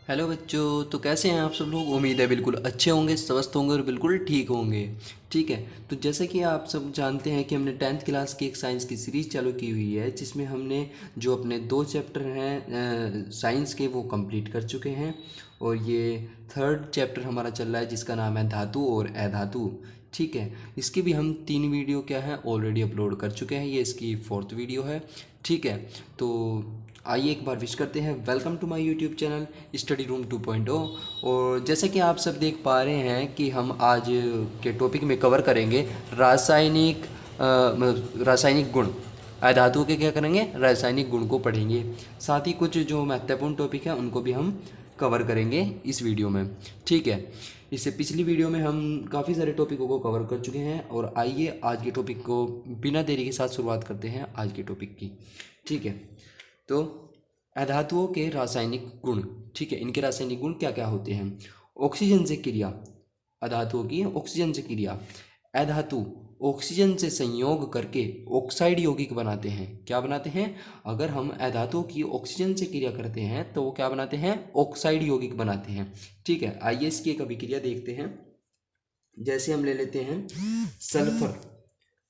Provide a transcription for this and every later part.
Hello बच्चों। तो कैसे हैं आप सब लोग? उम्मीद है बिल्कुल अच्छे होंगे, स्वस्थ होंगे और बिल्कुल ठीक होंगे। ठीक है। तो जैसे कि आप सब जानते हैं कि हमने 10th क्लास की एक साइंस की सीरीज़ चालू की हुई है, जिसमें हमने जो अपने 2 चैप्टर हैं साइंस के वो कंप्लीट कर चुके हैं। और ये थर्ड चैप्टर हमारा चल रहा है, जिसका नाम है धातु और अधातु। ठीक है। इसकी भी हम 3 वीडियो क्या है ऑलरेडी अपलोड कर चुके हैं। ये इसकी 4th वीडियो है। ठीक है। तो आइए एक बार विश करते हैं, welcome to my YouTube channel study room 2.0। और जैसे कि आप सब देख पा रहे हैं कि हम आज के टॉपिक में कवर करेंगे रासायनिक गुण। अधातु के क्या करेंगे? रासायनिक गुण को पढ़ेंगे। साथ ही कुछ जो महत्वपूर्ण टॉपिक हैं उनको भी हम कवर करेंगे इस वीडियो में। ठीक है। इससे पिछली वीडियो में हम काफ़ी सारे टॉपिकों को कवर कर चुके हैं, और आइए आज के टॉपिक को बिना देरी के साथ शुरुआत करते हैं आज के टॉपिक की। ठीक है। तो अधातुओं के रासायनिक गुण। ठीक है। इनके रासायनिक गुण क्या क्या होते हैं? ऑक्सीजन से क्रिया। अधातुओं की ऑक्सीजन से क्रिया। अधातु ऑक्सीजन से संयोग करके ऑक्साइड यौगिक बनाते हैं। क्या बनाते हैं? अगर हम अधातुओं की ऑक्सीजन से क्रिया करते हैं तो वो क्या बनाते हैं? ऑक्साइड यौगिक बनाते हैं। ठीक है। आइए इसकी एक अभिक्रिया देखते हैं। जैसे हम ले लेते हैं सल्फर।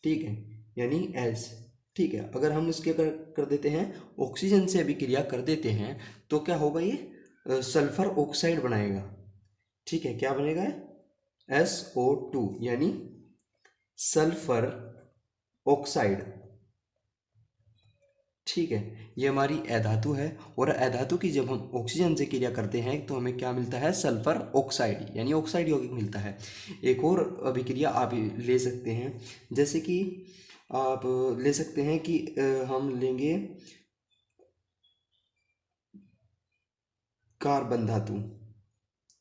ठीक है। यानी एस। ठीक है। अगर हम इसके कर देते हैं ऑक्सीजन से अभिक्रिया कर देते हैं तो क्या होगा? ये सल्फर ऑक्साइड बनाएगा। ठीक है। क्या बनेगा? SO2 यानी सल्फर ऑक्साइड। ठीक है। ये हमारी अधातु है, और अधातु की जब हम ऑक्सीजन से क्रिया करते हैं तो हमें क्या मिलता है? सल्फर ऑक्साइड यानी ऑक्साइड यौगिक मिलता है। एक और अभिक्रिया आप ले सकते हैं, जैसे कि आप ले सकते हैं कि हम लेंगे कार्बन धातु।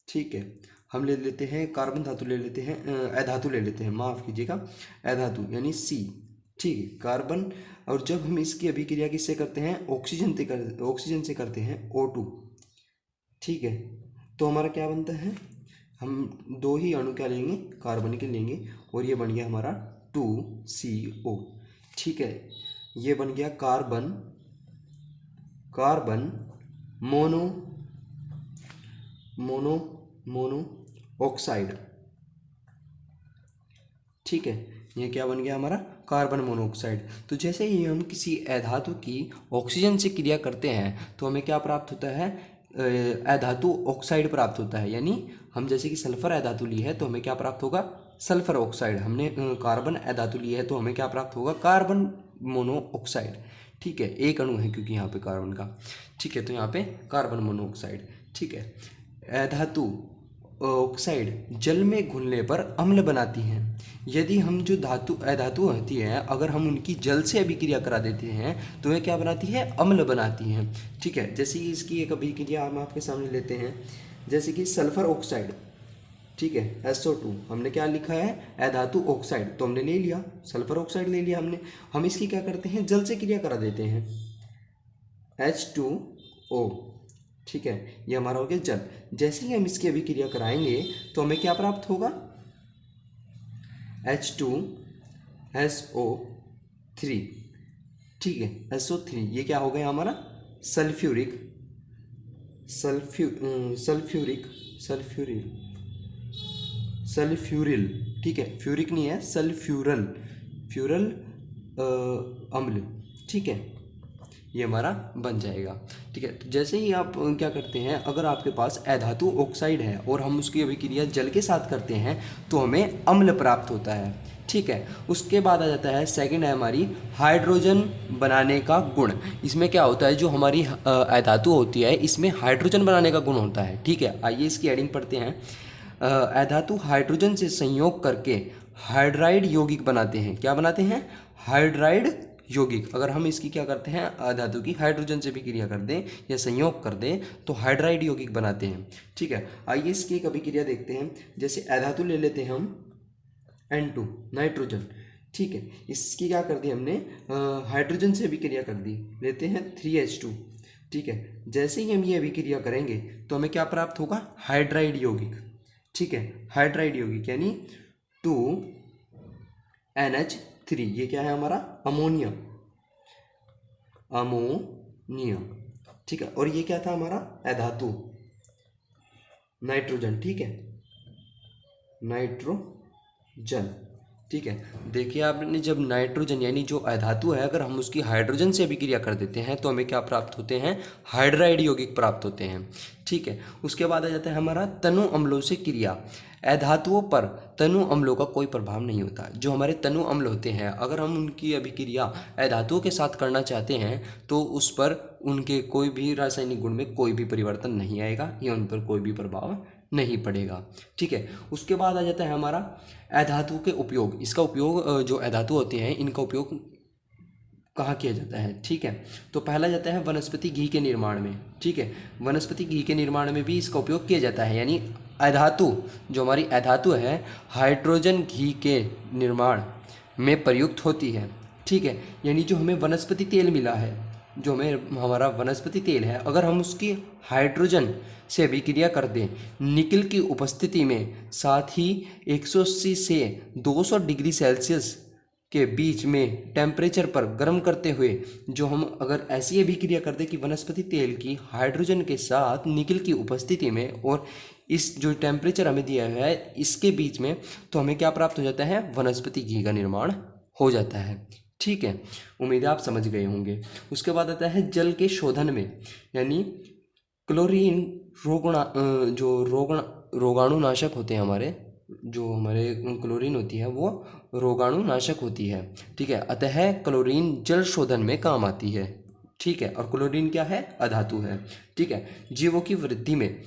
ठीक है। हम ले लेते हैं कार्बन धातु, ले लेते हैं अधातु ले लेते हैं, माफ़ कीजिएगा, अधातु यानी सी। ठीक है। कार्बन। और जब हम इसकी अभिक्रिया किससे करते हैं? ऑक्सीजन से करते हैं O2। ठीक है। तो हमारा क्या बनता है? हम दो ही अणु क्या लेंगे? कार्बन के लेंगे, और ये बन गया हमारा 2CO। ठीक है। ये बन गया carbon carbon mono mono mono oxide. ठीक है। ये क्या बन गया हमारा? Carbon monoxide. तो जैसे ही हम किसी अधातु की ऑक्सीजन से क्रिया करते हैं तो हमें क्या प्राप्त होता है? अधातु ऑक्साइड प्राप्त होता है। यानी हम जैसे कि सल्फर अधातु ली है तो हमें क्या प्राप्त होगा? Sulphur oxide. हमने कार्बन अधातु ली है तो हमें क्या प्राप्त होगा? Carbon monoxide. ठीक है। एक अणु है क्योंकि यहाँ पे कार्बन का। ठीक है। तो यहाँ पे कार्बन मोनोऑक्साइड। ठीक है। अधातु ऑक्साइड जल में घुलने पर अम्ल बनाती हैं। यदि हम जो अधातु होती है, अगर हम उनकी जल से अभिक्रिया करा देते हैं तो वे क्या बनाती है? अम्ल बनाती हैं। ठीक है। जैसे कि इसकी एक अभिक्रिया हम आपके सामने लेते हैं, जैसे कि सल्फर ऑक्साइड। ठीक है। SO2 हमने क्या लिखा है? अधातु ऑक्साइड, तो हमने ले लिया सल्फर ऑक्साइड, ले लिया हमने। हम इसकी क्या करते हैं? जल से क्रिया करा देते हैं, H2O। ठीक है। ये हमारा हो गया जल। जैसे ही हम इसकी अभिक्रिया कराएंगे तो हमें क्या प्राप्त होगा? H2SO3। ठीक है। SO3 ये क्या हो गया हमारा? Sulphuric sulphuric sulphuryl sulphuryl. ठीक है। फ्यूरिक नहीं है, सल्फ्यूरल फ्यूरल अम्ल। ठीक है। ये हमारा बन जाएगा। ठीक है। तो जैसे ही आप क्या करते हैं, अगर आपके पास अधातु ऑक्साइड है और हम उसकी अभिक्रिया जल के साथ करते हैं तो हमें अम्ल प्राप्त होता है। ठीक है। उसके बाद आ जाता है सेकंड है हमारी हाइड्रोजन बनाने का गुण। इसमें क्या होता है? जो हमारी अधातु होती है इसमें हाइड्रोजन बनाने का गुण होता है। ठीक है। आइए इसकी एडिंग पढ़ते हैं। अधातु हाइड्रोजन से संयोग करके हाइड्राइड यौगिक बनाते हैं। क्या बनाते हैं? हाइड्राइड यौगिक। अगर हम इसकी क्या करते हैं? अधातु की हाइड्रोजन से भी क्रिया कर दें या संयोग कर दें तो हाइड्राइड यौगिक बनाते हैं। ठीक है। आइए इसकी एक अभिक्रिया देखते हैं। जैसे अधातु ले लेते हैं हम N2 नाइट्रोजन। ठीक है। इसकी क्या कर दी हमने? हाइड्रोजन से अभिक्रिया कर दी, लेते हैं 3H2। ठीक है। जैसे ही हम ये अभिक्रिया करेंगे तो हमें क्या प्राप्त होगा? हाइड्राइड यौगिक। ठीक है। हाइड्राइड यौगिक यानी 2NH3। ये क्या है हमारा? Ammonia ammonia. ठीक है। और ये क्या था हमारा? अधातु। नाइट्रोजन, ठीक है, नाइट्रोजन, ठीक है। देखिए आपने, जब नाइट्रोजन यानी जो अधातु है, अगर हम उसकी हाइड्रोजन से अभिक्रिया कर देते हैं तो हमें क्या प्राप्त होते हैं, हाइड्राइड यौगिक प्राप्त होते हैं, ठीक है। उसके बाद आ जाता है हमारा तनु अम्लों से क्रिया। अधातुओं पर तनु अम्लों का कोई प्रभाव नहीं होता। जो हमारे तनु अम्ल होते हैं, अगर हम उनकी अभिक्रिया अधातुओं के साथ करना चाहते हैं तो उस पर उनके कोई भी रासायनिक गुण में कोई भी परिवर्तन नहीं आएगा या उन पर कोई भी प्रभाव नहीं पड़ेगा, ठीक है। उसके बाद आ जाता है हमारा अधातु के उपयोग। इसका उपयोग, जो अधातु होते हैं इनका उपयोग कहाँ किया जाता है, ठीक है। तो पहला जाता है वनस्पति घी के निर्माण में, ठीक है। वनस्पति घी के निर्माण में भी इसका उपयोग किया जाता है, यानी अधातु, जो हमारी अधातु है, हाइड्रोजन घी के निर्माण में प्रयुक्त होती है, ठीक है। यानी जो हमें वनस्पति तेल मिला है, जो हमें हमारा वनस्पति तेल है, अगर हम उसकी हाइड्रोजन से अभिक्रिया कर दें निकल की उपस्थिति में, साथ ही 180 से 200 डिग्री सेल्सियस के बीच में टेम्परेचर पर गर्म करते हुए, जो हम अगर ऐसी अभिक्रिया कर दें कि वनस्पति तेल की हाइड्रोजन के साथ निकल की उपस्थिति में, और इस जो टेम्परेचर हमें दिया है इसके बीच में, तो हमें क्या प्राप्त हो जाता है, वनस्पति घी का निर्माण हो जाता है, ठीक है। उम्मीद है आप समझ गए होंगे। उसके बाद आता है जल के शोधन में, यानी क्लोरीन रोगाणुनाशक होते हैं हमारे, जो हमारे क्लोरीन होती है वो रोगाणुनाशक होती है, ठीक है। अतः क्लोरीन जल शोधन में काम आती है, ठीक है। और क्लोरीन क्या है, अधातु है, ठीक है। जीवों की वृद्धि में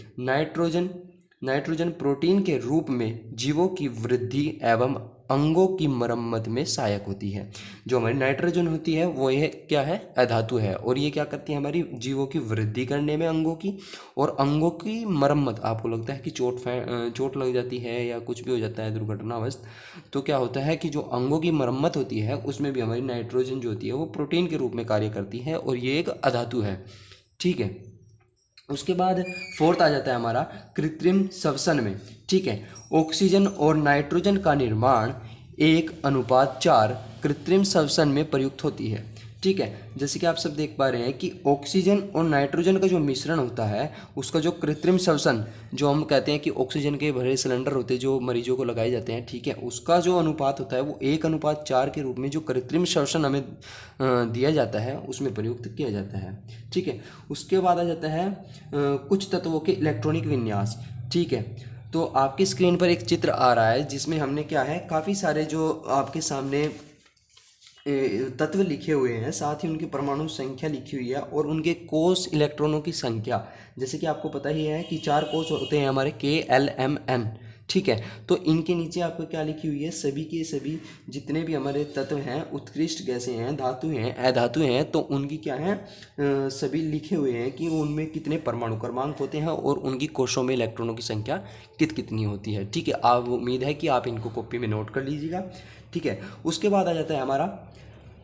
नाइट्रोजन प्रोटीन के रूप में जीवों की वृद्धि एवं अंगों की मरम्मत में सहायक होती है। जो हमारी नाइट्रोजन होती है वो यह क्या है, अधातु है, और ये क्या करती है, हमारी जीवों की वृद्धि करने में अंगों की, और अंगों की मरम्मत। आपको लगता है कि चोट लग जाती है या कुछ भी हो जाता है दुर्घटनावश, तो क्या होता है कि जो अंगों की मरम्मत होती है उसमें भी हमारी नाइट्रोजन जो होती है वो प्रोटीन के रूप में कार्य करती है, और ये एक अधातु है, ठीक है। उसके बाद फोर्थ आ जाता है हमारा कृत्रिम श्वसन में, ठीक है। ऑक्सीजन और नाइट्रोजन का निर्माण 1:4 कृत्रिम श्वसन में प्रयुक्त होती है, ठीक है। जैसे कि आप सब देख पा रहे हैं कि ऑक्सीजन और नाइट्रोजन का जो मिश्रण होता है, उसका जो कृत्रिम श्वसन, जो हम कहते हैं कि ऑक्सीजन के भरे सिलेंडर होते हैं जो मरीजों को लगाए जाते हैं, ठीक है, उसका जो अनुपात होता है वो 1:4 के रूप में जो कृत्रिम श्वसन हमें दिया जाता है उसमें प्रयुक्त किया जाता है, ठीक है। उसके बाद आ जाता है कुछ तत्वों के इलेक्ट्रॉनिक विन्यास, ठीक है। तो आपकी स्क्रीन पर एक चित्र आ रहा है जिसमें हमने क्या है, काफ़ी सारे जो आपके सामने तत्व लिखे हुए हैं, साथ ही उनकी परमाणु संख्या लिखी हुई है और उनके कोष इलेक्ट्रॉनों की संख्या। जैसे कि आपको पता ही है कि 4 कोष होते हैं हमारे KLMN, ठीक है। तो इनके नीचे आपको क्या लिखी हुई है, सभी के सभी जितने भी हमारे तत्व हैं, उत्कृष्ट गैसें हैं, धातु हैं, अधातु हैं, तो उनकी क्या है, सभी लिखे हुए हैं कि उनमें कितने परमाणु क्रमांक होते हैं और उनकी कोषों में इलेक्ट्रॉनों की संख्या कितनी होती है, ठीक है। आप उम्मीद है कि आप इनको कॉपी में नोट कर लीजिएगा, ठीक है। उसके बाद आ जाता है हमारा,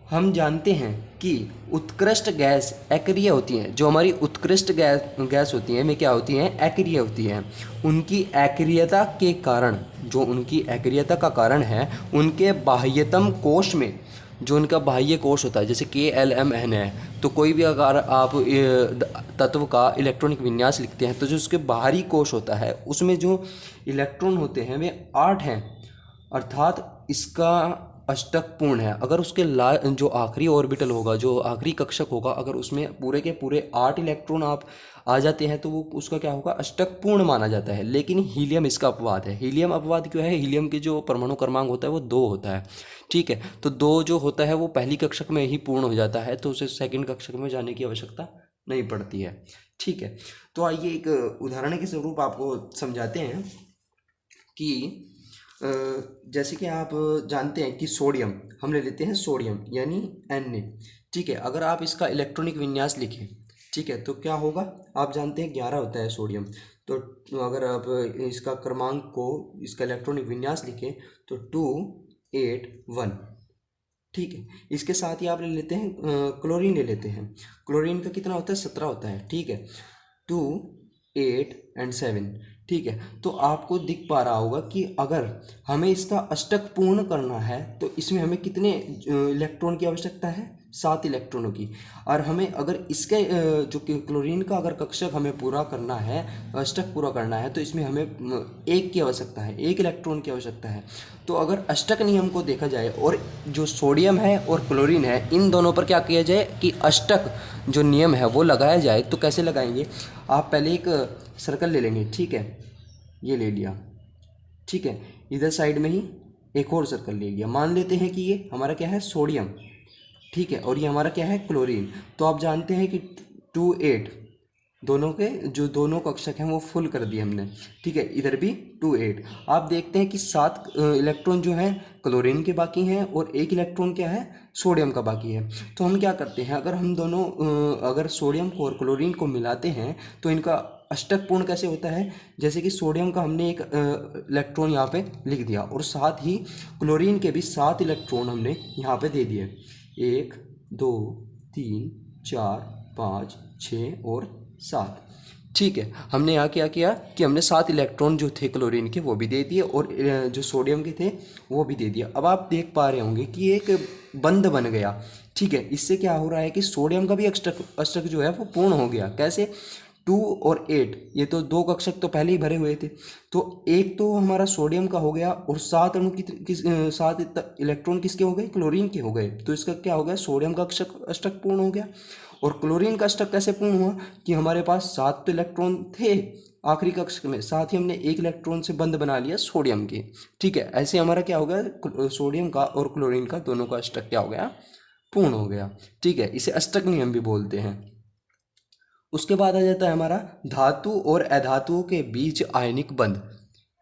हम जानते हैं कि उत्कृष्ट गैस अक्रिय होती हैं। जो हमारी उत्कृष्ट गैस होती हैं वे क्या होती हैं, अक्रिय होती हैं। उनकी अक्रियता के कारण, जो उनकी अक्रियता का कारण है, उनके बाह्यतम कोश में, जो उनका बाह्य कोश होता है, जैसे KLMN है, तो कोई भी अगर आप तत्व का इलेक्ट्रॉनिक विन्यास लिखते हैं तो जो उसके बाहरी कोश होता है उसमें जो इलेक्ट्रॉन होते हैं वे 8 हैं, अर्थात इसका अष्टक पूर्ण है। अगर उसके जो आखिरी ऑर्बिटल होगा, जो आखिरी कक्षक होगा, अगर उसमें पूरे के पूरे 8 इलेक्ट्रॉन आप आ जाते हैं तो वो उसका क्या होगा, अष्टक पूर्ण माना जाता है। लेकिन हीलियम इसका अपवाद है। हीलियम अपवाद क्यों है, हीलियम के जो परमाणु क्रमांक होता है वो 2 होता है, ठीक है। तो 2 जो होता है वो पहली कक्षक में ही पूर्ण हो जाता है, तो उसे सेकेंड कक्षक में जाने की आवश्यकता नहीं पड़ती है, ठीक है। तो आइए एक उदाहरण के स्वरूप आपको समझाते हैं कि जैसे कि आप जानते हैं कि सोडियम, हम ले लेते हैं सोडियम यानी Na, ठीक है। अगर आप इसका इलेक्ट्रॉनिक विन्यास लिखें, ठीक है, तो क्या होगा, आप जानते हैं 11 होता है सोडियम। तो अगर आप इसका क्रमांक को, इसका इलेक्ट्रॉनिक विन्यास लिखें तो 281, ठीक है। इसके साथ ही आप ले लेते हैं क्लोरीन ले लेते हैं। क्लोरीन का कितना होता है, 17 होता है, ठीक है। 2, 8 और 7, ठीक है। तो आपको दिख पा रहा होगा कि अगर हमें इसका अष्टक पूर्ण करना है तो इसमें हमें कितने इलेक्ट्रॉन की आवश्यकता है, 7 इलेक्ट्रॉनों की। और हमें अगर इसके जो कि क्लोरीन का अगर कक्षक हमें पूरा करना है, अष्टक पूरा करना है, तो इसमें हमें एक की आवश्यकता है, एक इलेक्ट्रॉन की आवश्यकता है। तो अगर अष्टक नियम को देखा जाए और जो सोडियम है और क्लोरीन है, इन दोनों पर क्या किया जाए कि अष्टक जो नियम है वो लगाया जाए, तो कैसे लगाएंगे? आप पहले एक सर्कल ले लेंगे, ठीक है, ये ले लिया, ठीक है, इधर साइड में ही एक और सर्कल ले लिया। मान लेते हैं कि ये हमारा क्या है, सोडियम, ठीक है, और ये हमारा क्या है, क्लोरीन। तो आप जानते हैं कि 2 8 दोनों के जो दोनों कक्षक हैं वो फुल कर दिए हमने, ठीक है, इधर भी 2 8। आप देखते हैं कि 7 इलेक्ट्रॉन जो हैं क्लोरीन के बाकी हैं और 1 इलेक्ट्रॉन क्या है, सोडियम का बाकी है। तो हम क्या करते हैं, अगर हम दोनों अगर सोडियम को और क्लोरीन को मिलाते हैं तो इनका अष्टक पूर्ण कैसे होता है? जैसे कि सोडियम का हमने एक इलेक्ट्रॉन यहाँ पे लिख दिया और साथ ही क्लोरीन के भी 7 इलेक्ट्रॉन हमने यहाँ पे दे दिए, 1 2 3 4 5 6 और 7, ठीक है। हमने यहाँ क्या किया कि हमने 7 इलेक्ट्रॉन जो थे क्लोरीन के वो भी दे दिए और जो सोडियम के थे वो भी दे दिया। अब आप देख पा रहे होंगे कि एक बंध बन गया, ठीक है। इससे क्या हो रहा है कि सोडियम का भी अष्टक जो है वो पूर्ण हो गया। कैसे? 2 और 8, ये तो 2 कक्षक तो पहले ही भरे हुए थे, तो एक तो हमारा सोडियम का हो गया और 7 अणु सात इलेक्ट्रॉन किसके हो गए? क्लोरीन के हो गए। तो इसका क्या हो गया? सोडियम का अष्टक पूर्ण हो गया। और क्लोरीन का अष्टक कैसे पूर्ण हुआ कि हमारे पास 7 तो इलेक्ट्रॉन थे आखिरी कक्षक में, साथ ही हमने 1 इलेक्ट्रॉन से बंध बना लिया सोडियम के, ठीक है। ऐसे हमारा क्या हो गया, सोडियम का और क्लोरीन का दोनों का अष्टक क्या हो गया? पूर्ण हो गया, ठीक है। इसे अष्टक नियम भी बोलते हैं। उसके बाद आ जाता है हमारा धातु और अधातुओं के बीच आयनिक बंध,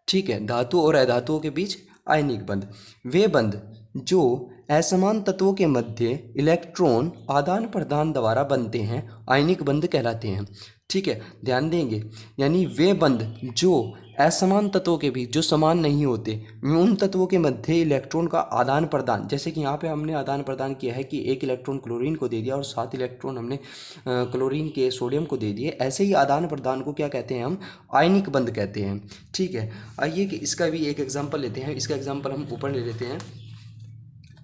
ठीक है। धातु और अधातुओं के बीच आयनिक बंध, वे बंध जो असमान तत्वों के मध्य इलेक्ट्रॉन आदान प्रदान द्वारा बनते हैं आयनिक बंध कहलाते हैं, ठीक है। ध्यान देंगे, यानी वे बंध जो असमान तत्वों के बीच, जो समान नहीं होते, उन तत्वों के मध्य इलेक्ट्रॉन का आदान प्रदान, जैसे कि यहाँ पे हमने आदान प्रदान किया है कि 1 इलेक्ट्रॉन क्लोरीन को दे दिया और 7 इलेक्ट्रॉन हमने क्लोरीन के सोडियम को दे दिए। ऐसे ही आदान प्रदान को क्या कहते हैं? हम आयनिक बंध कहते हैं, ठीक है। आइए कि इसका भी एक एग्जाम्पल लेते हैं। इसका एग्जाम्पल हम ऊपर ले लेते हैं,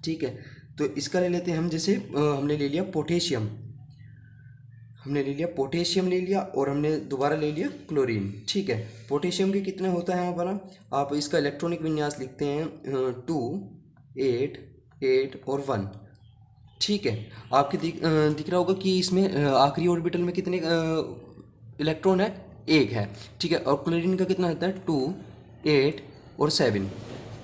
ठीक है। तो इसका ले लेते हैं हम, जैसे हमने ले लिया पोटेशियम, ले लिया और हमने दोबारा ले लिया क्लोरीन, ठीक है। पोटेशियम के कितने होता है हमारा? आप इसका इलेक्ट्रॉनिक विन्यास लिखते हैं 2 8 8 और 1, ठीक है। आपके दिख रहा होगा कि इसमें आखिरी ऑर्बिटल में कितने इलेक्ट्रॉन है? 1 है, ठीक है। और क्लोरीन का कितना होता है? 2 8 और 7,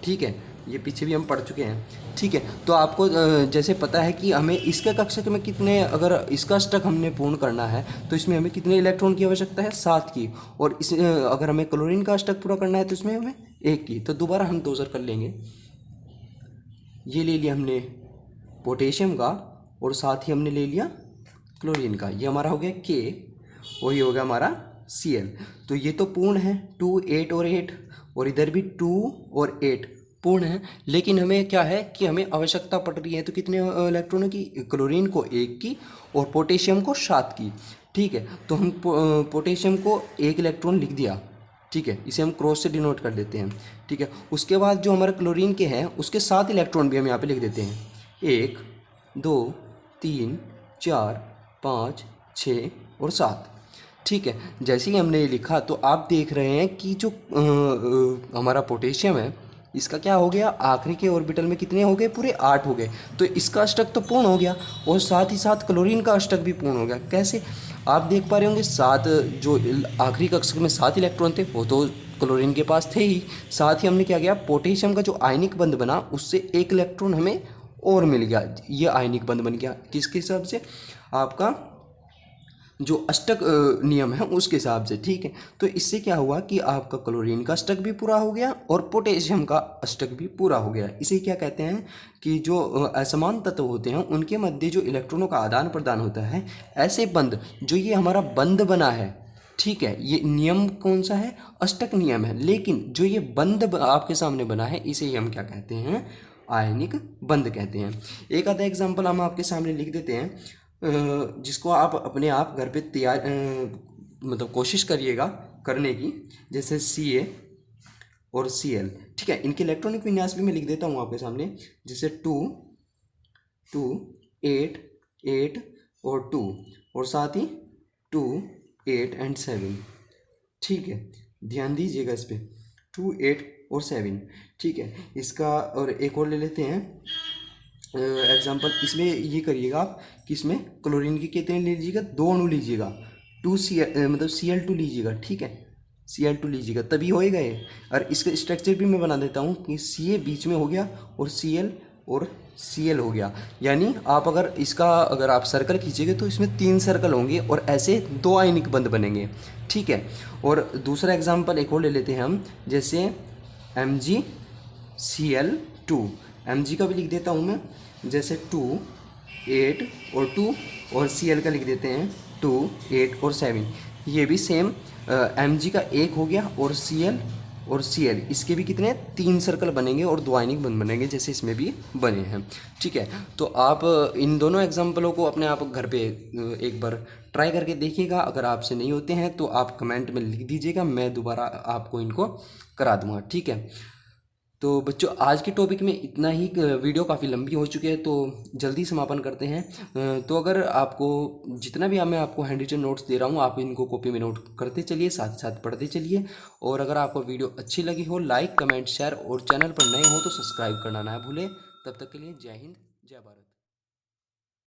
ठीक है। ये पीछे भी हम पढ़ चुके हैं, ठीक है। तो आपको जैसे पता है कि हमें इसके कक्षक में कितने, अगर इसका अष्टक हमने पूर्ण करना है तो इसमें हमें कितने इलेक्ट्रॉन की आवश्यकता है? 7 की। और इस अगर हमें क्लोरीन का अष्टक पूरा करना है तो इसमें हमें 1 की। तो दोबारा हम 2 सर्कल लेंगे, ये ले लिया हमने पोटेशियम का और साथ ही हमने ले लिया क्लोरीन का। ये हमारा हो गया K और ये हो गया हमारा Cl। तो ये तो पूर्ण है, 2 8 और 8, और इधर भी 2 और 8 पूर्ण है। लेकिन हमें क्या है कि हमें आवश्यकता पड़ रही है तो कितने इलेक्ट्रॉनों की? क्लोरीन को 1 की और पोटेशियम को 7 की, ठीक है। तो हम पोटेशियम को 1 इलेक्ट्रॉन लिख दिया, ठीक है। इसे हम क्रॉस से डिनोट कर देते हैं, ठीक है। उसके बाद जो हमारे क्लोरीन के हैं उसके 7 इलेक्ट्रॉन भी हम यहाँ पे लिख देते हैं, 1 2 3 4 5 6 और 7, ठीक है। जैसे ही हमने ये लिखा तो आप देख रहे हैं कि जो हमारा पोटेशियम है इसका क्या हो गया? आखिरी के ऑर्बिटल में कितने हो गए? पूरे 8 हो गए। तो इसका अष्टक तो पूर्ण हो गया और साथ ही साथ क्लोरीन का अष्टक भी पूर्ण हो गया। कैसे? आप देख पा रहे होंगे 7 जो आखिरी कक्षक में 7 इलेक्ट्रॉन थे वो तो क्लोरीन के पास थे ही, साथ ही हमने क्या किया? पोटेशियम का जो आयनिक बंध बना उससे 1 इलेक्ट्रॉन हमें और मिल गया। ये आयनिक बंध बन गया किसके हिसाब से? आपका जो अष्टक नियम है उसके हिसाब से, ठीक है। तो इससे क्या हुआ कि आपका क्लोरीन का अष्टक भी पूरा हो गया और पोटेशियम का अष्टक भी पूरा हो गया। इसे क्या कहते हैं कि जो असमान तत्व होते हैं उनके मध्य जो इलेक्ट्रॉनों का आदान प्रदान होता है, ऐसे बंध, जो ये हमारा बंध बना है, ठीक है, ये नियम कौन सा है? अष्टक नियम है। लेकिन जो ये बंध आपके सामने बना है इसे ही हम क्या कहते हैं? आयनिक बंध कहते हैं। एक आधा एग्जाम्पल हम आपके सामने लिख देते हैं जिसको आप अपने आप घर पे तैयार मतलब कोशिश करिएगा करने की। जैसे Ca और Cl, ठीक है। इनके इलेक्ट्रॉनिक विन्यास भी मैं लिख देता हूँ आपके सामने, जैसे 2 2 8 8 और 2, और साथ ही 2, 8 एंड 7। ठीक है, ध्यान दीजिएगा इस पे, 2, 8 और 7। ठीक है, इसका और एक और ले लेते हैं एग्जाम्पल। इसमें ये करिएगा आप कि इसमें क्लोरीन की कितने लीजिएगा, 2 अणु लीजिएगा, 2 मतलब Cl2 लीजिएगा। ठीक है, Cl2 लीजिएगा तभी होएगा ये। और इसका स्ट्रक्चर भी मैं बना देता हूँ कि Ca बीच में हो गया और Cl और Cl हो गया। यानी आप अगर इसका अगर आप सर्कल खींचेंगे तो इसमें 3 सर्कल होंगे और ऐसे 2 आयनिक बंध बनेंगे। ठीक है, और दूसरा एग्जाम्पल एक और ले लेते हैं हम, जैसे MgCl2। Mg का भी लिख देता हूँ मैं, जैसे 2, 8 और 2, और Cl का लिख देते हैं 2, 8 और 7। ये भी सेम Mg का एक हो गया और Cl और Cl, इसके भी कितने 3 सर्कल बनेंगे और 2 आयनिक बंध बनेंगे जैसे इसमें भी बने हैं। ठीक है, तो आप इन दोनों एग्जाम्पलों को अपने आप घर पे एक बार ट्राई करके देखिएगा। अगर आपसे नहीं होते हैं तो आप कमेंट में लिख दीजिएगा, मैं दोबारा आपको इनको करा दूंगा। ठीक है, तो बच्चों आज के टॉपिक में इतना ही। वीडियो काफ़ी लंबी हो चुकी है तो जल्दी समापन करते हैं। तो अगर आपको जितना भी मैं आपको हैंड रिटन नोट्स दे रहा हूँ आप इनको कॉपी में नोट करते चलिए, साथ साथ पढ़ते चलिए। और अगर आपको वीडियो अच्छी लगी हो लाइक कमेंट शेयर, और चैनल पर नए हो तो सब्सक्राइब करना ना भूलें। तब तक के लिए जय हिंद जय भारत।